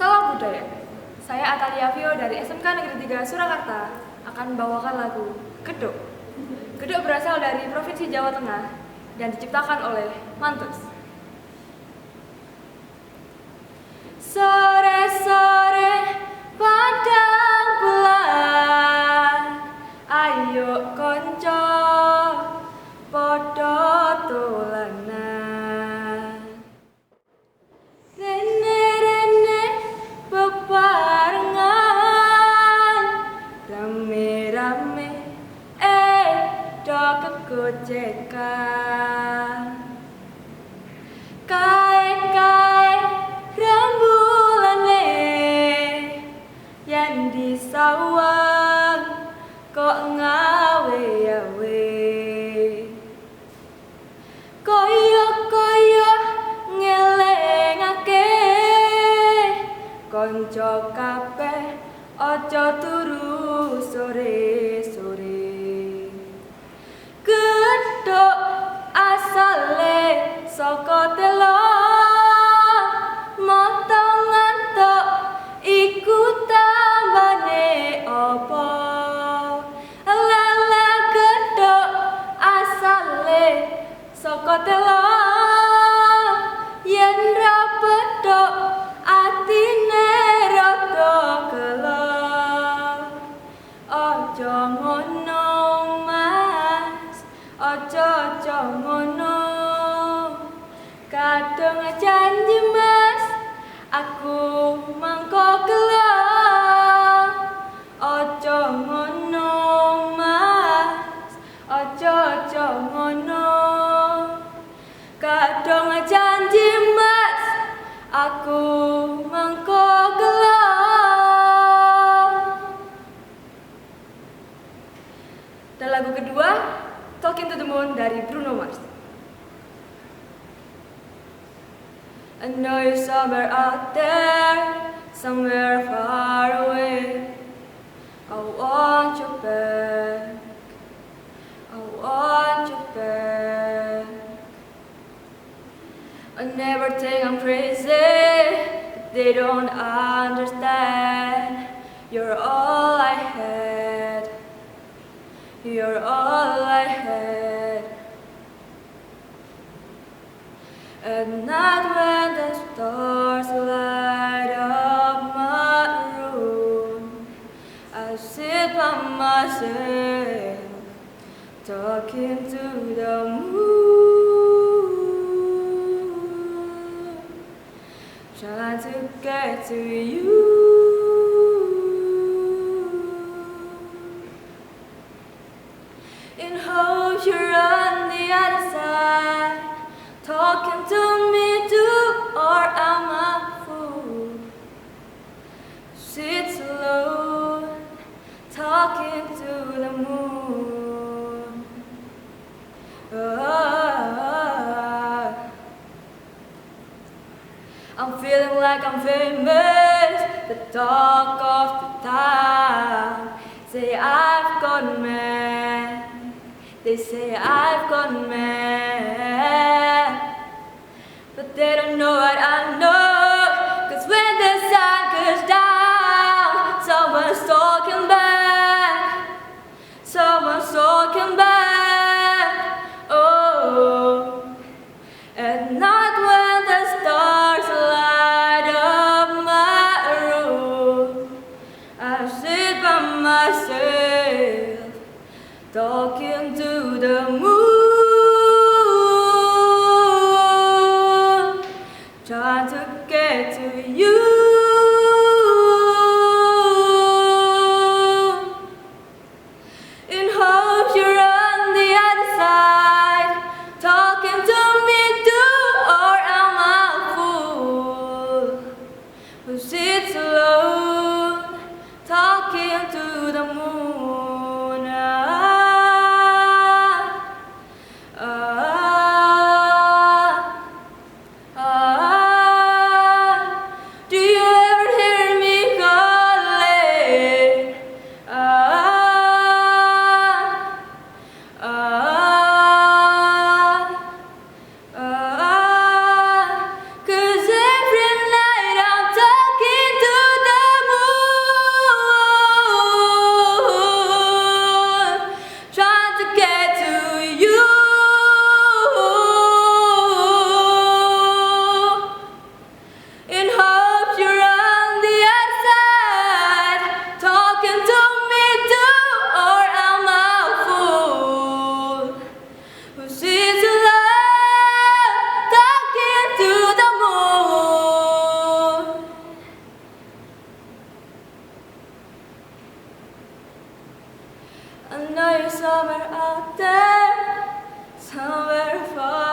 Salam budaya. Saya Atalia Vio dari SMK Negeri 3 Surakarta akan membawakan lagu Gedok. Gedok berasal dari Provinsi Jawa Tengah dan diciptakan oleh Mantus. Sore-sore padang bulan, ayo konco podo dolanan. Rene-rene bebarengan, rame-rame do kegojekan. Kae-kae rembulane yen disawang kok ngawe-awe. Koyo-koyo ngelingake konco kabeh aja turu sore-sore. Gedhok asale saka telo, mata ngantuk iku tambane apa? Lele gedhok asale saka telo, yen ra bedhok atine rada gelo. Aja ngono Mas, aja ngono. Kadang janji Mas, aku mangko gelo. Aja ngono Mas, aja ngono. Kadang janji Mas, aku mangko gelo. Dan lagu kedua, Talking to the Moon dari Bruno Mars. I know you're somewhere out there, somewhere far away. I want you back, I want you back. I never think I'm crazy, but they don't understand. You're all I had, you're all I had. At night when the stars light up my room, I sit by myself, talking to the moon, trying to get to you. In hope you're on the other side, talking to me too, or am I a fool? Sit alone, talking to the moon. I'm feeling like I'm famous, the talk of the town. Say I've gone mad, they say I've gone mad, but they don't know what I know. 'Cause when the sun goes down, someone's talking back, someone's talking back. Oh, at night when the stars light up my room, I sit by myself, talking to the moon, trying to I know you're somewhere out there, somewhere far